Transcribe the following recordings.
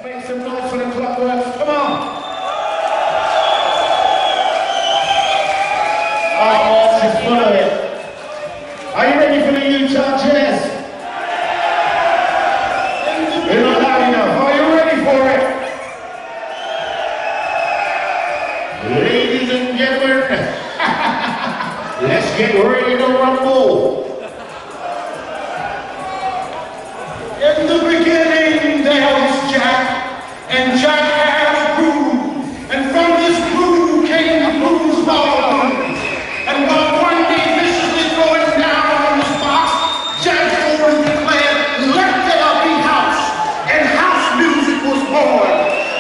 Make some noise for the Clockworks. Come on. Oh, she's full of it. Are you ready for the Utah Jazz? You're not loud enough. Are you ready for it? Ladies and gentlemen, let's get ready to rumble. In the beginning there was Jack, and Jack had a groove, and from this groove came the blues ball. And while one day viciously throwing down on the box, Jack Jordan declared, "Let there be house," and house music was born.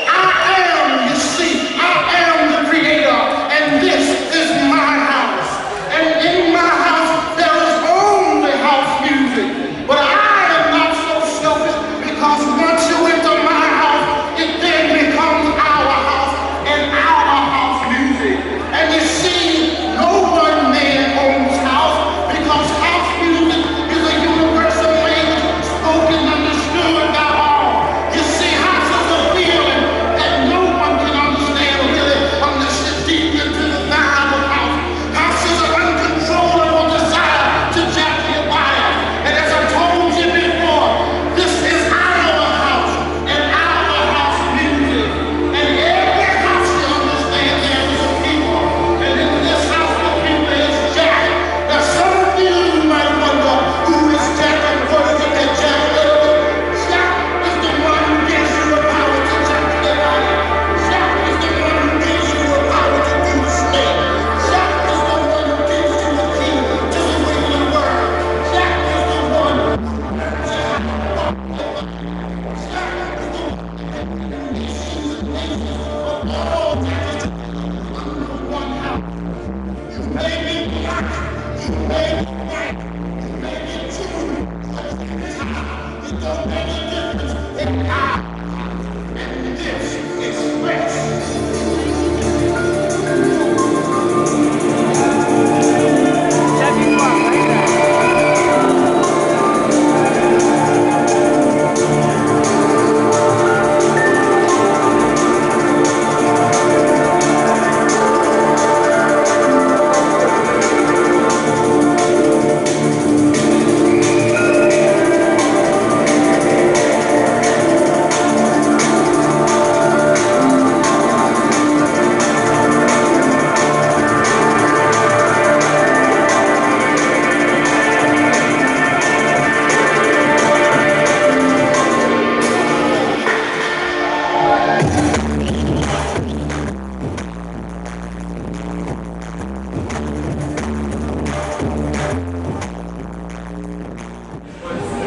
I am, you see, I am the creator, and this is my house. And in my house there is only house music. But I am not so selfish, because once you enter my house, it then becomes our house and our house music. And you see, no one man owns house, because house music is a universal language spoken and understood by all. You see, house is a feeling that no one can understand really unless you're deep into the vibe of house. House is an uncontrollable desire to jack your body. And as I told you before, this is our house and our house music. And every house you understand there is a people. And in this house the people is Jack. Now some of you might wonder, who is Jack and what is it that Jack does? Jack is the one who gives you the power to jack your body. Jack is the one who gives you the power to do the snake. Jack is the one who gives you the key to the way you work. Jack is the one who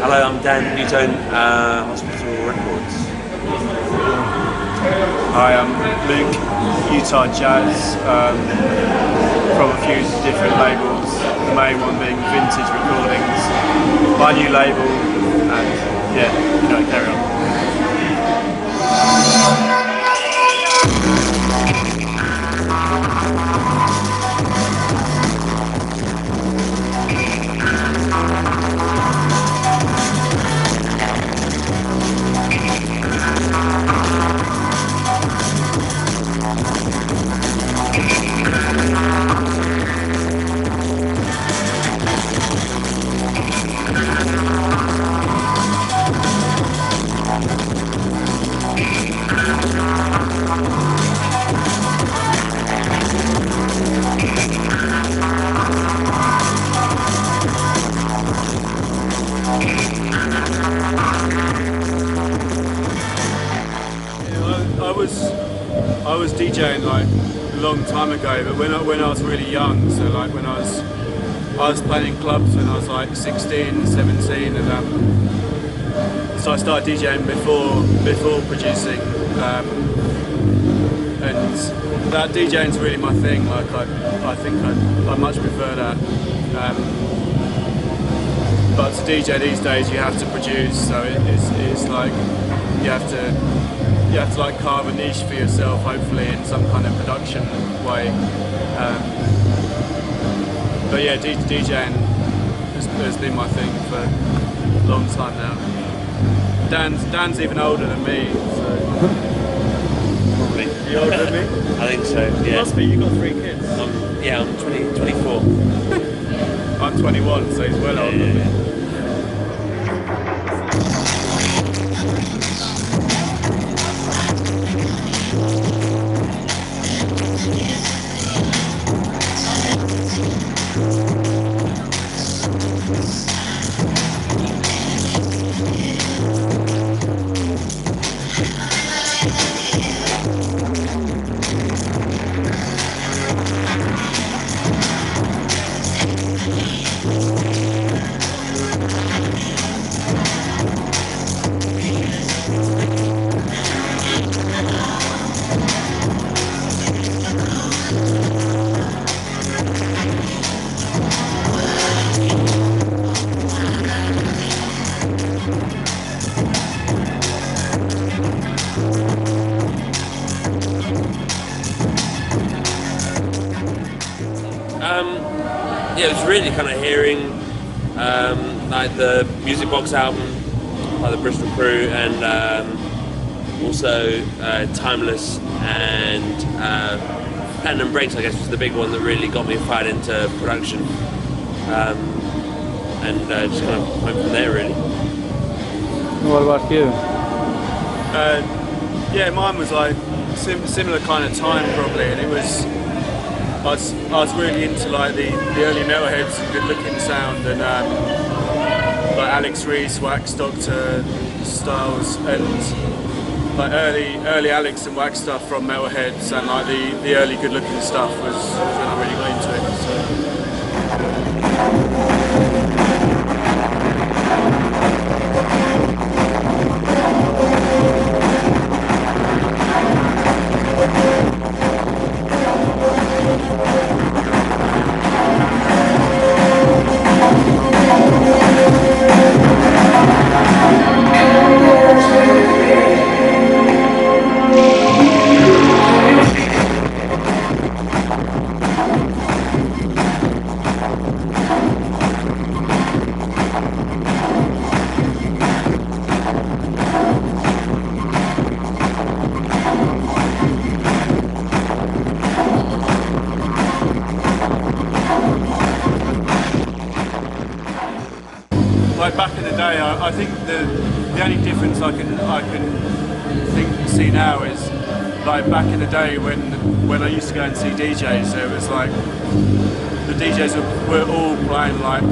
Hello, I'm Dan Newton, Hospital Records. Hi, I'm Luke, Utah Jazz, from a few different labels, the main one being Vintage Recordings, my new label, and yeah, carry on. I was DJing like a long time ago, but when I was really young, so like when I was playing in clubs when I was like 16, 17, and so I started DJing before producing, and that DJing's really my thing. Like I think I much prefer that. But to DJ these days, you have to produce, so it's like you have to like carve a niche for yourself, hopefully in some kind of production way. But yeah, DJing has been my thing for a long time now. Dan's even older than me, so Probably. Are you older than me? I think so, yeah. You must be, you've got 3 kids. Yeah, I'm 24. I'm 21, so he's well older than me. Yeah, it was really kind of hearing like the Music Box album by the Bristol Crew, and also Timeless and Platinum Breaks, I guess, was the big one that really got me fired into production, and just kind of went from there really. What about you? Yeah, mine was like similar kind of time probably, and it was I was really into like the early Metalheads and Good Looking sound, and like Alex Reese, Wax Doctor, Styles, and like early Alex and Wax stuff from Metalheads, and like the early Good Looking stuff was when I really got into it. So. Like back in the day, I think the only difference I can see now is like back in the day when I used to go and see DJs, it was like the DJs were all playing like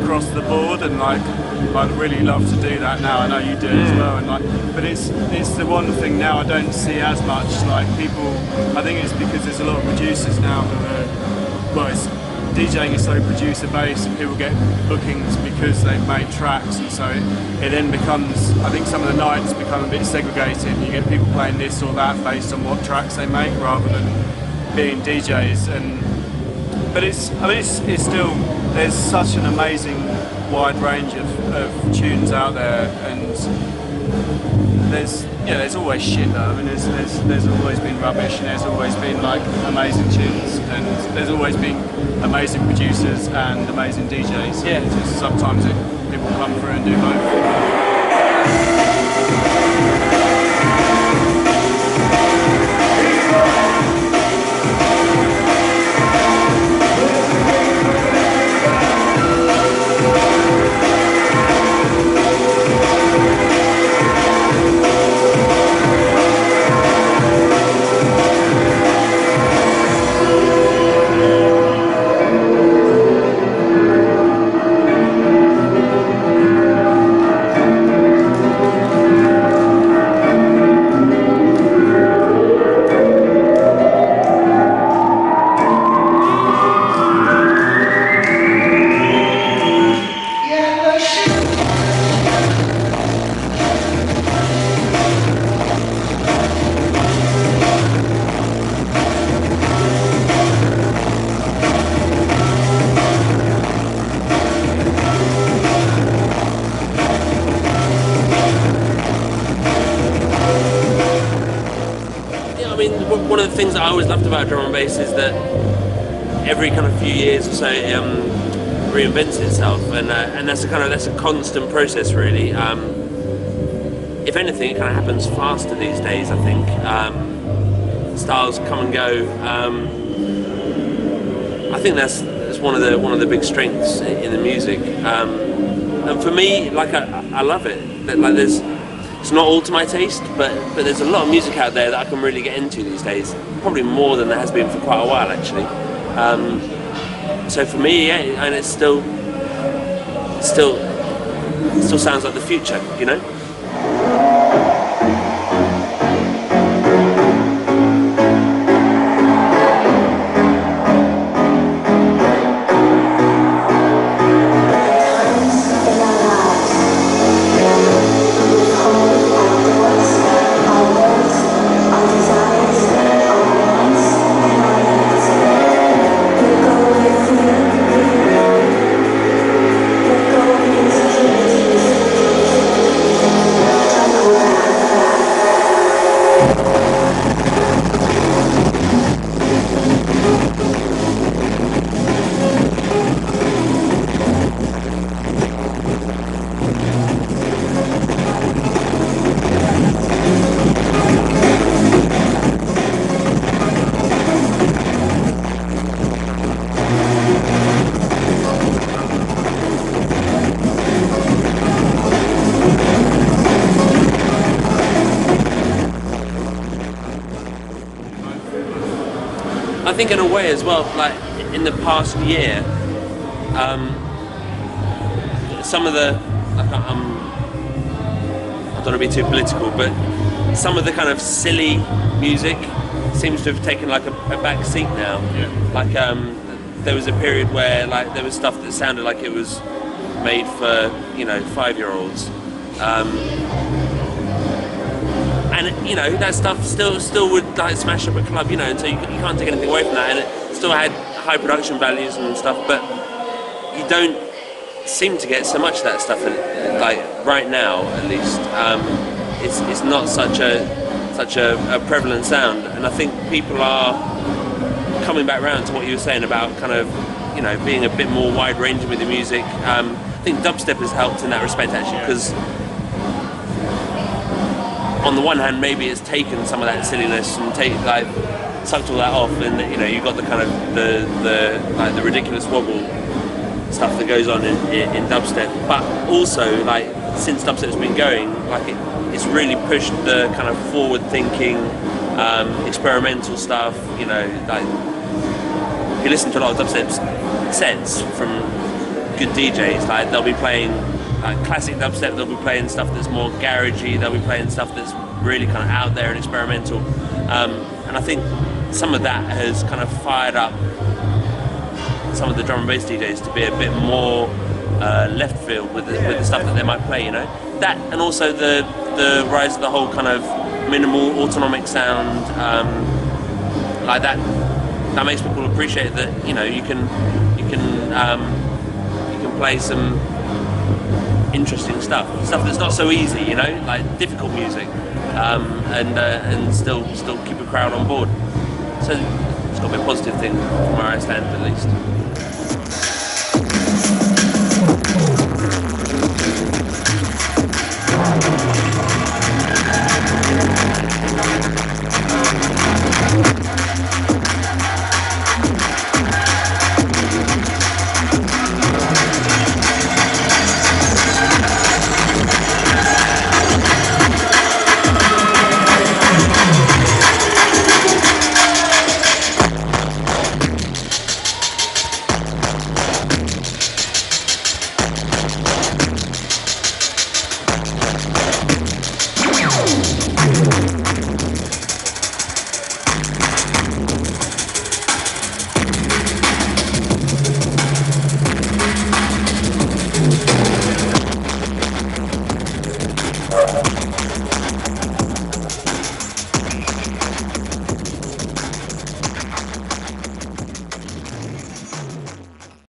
across the board, and like I'd really love to do that now. I know you do as well, and like, but it's the one thing now I don't see as much. Like people, I think it's because there's a lot of producers now who are, well, DJing is so producer based, and people get bookings because they've made tracks, and so it then becomes, I think some of the nights become a bit segregated. You get people playing this or that based on what tracks they make rather than being DJs. But it's still, there's such an amazing wide range of tunes out there, and there's always shit though. I mean, there's always been rubbish, and there's always been like amazing tunes, and there's always been amazing producers and amazing DJs. Yeah. Just sometimes people come through and do both. One of the things that I always loved about drum and bass is that every kind of few years or so it reinvents itself, and that's a constant process really. if anything, it kind of happens faster these days. I think styles come and go. I think that's one of the big strengths in the music. And for me, like I love it. Like it's not all to my taste, but there's a lot of music out there that I can really get into these days. Probably more than there has been for quite a while, actually. So for me, yeah, and it still sounds like the future, you know. I think in a way as well, like in the past year, some of the, I don't want to be too political, but some of the kind of silly music seems to have taken like a back seat now. Yeah. Like there was a period where like there was stuff that sounded like it was made for, you know, 5-year-olds. And you know, that stuff still would like smash up a club, you know, and so you can't take anything away from that, and it still had high production values and stuff, but you don't seem to get so much of that stuff, like right now at least. It's not such a prevalent sound, and I think people are coming back round to what you were saying about kind of, you know, being a bit more wide ranging with the music. I think dubstep has helped in that respect actually, because on the one hand, maybe it's taken some of that silliness and sucked all that off, and you know, you got the kind of the ridiculous wobble stuff that goes on in dubstep. But also, like, since dubstep's been going, like it's really pushed the kind of forward-thinking, experimental stuff. You know, like if you listen to a lot of dubstep sets from good DJs, like they'll be playing like classic dubstep, they'll be playing stuff that's more garagey, they'll be playing stuff that's really kind of out there and experimental, and I think some of that has kind of fired up some of the drum and bass DJs to be a bit more left field with the stuff that they might play, you know. That, and also the rise of the whole kind of minimal autonomic sound, like that makes people appreciate that, you know, you can play some interesting stuff that's not so easy, you know, like difficult music, and still keep a crowd on board. So it's got to be a positive thing from where I stand, at least.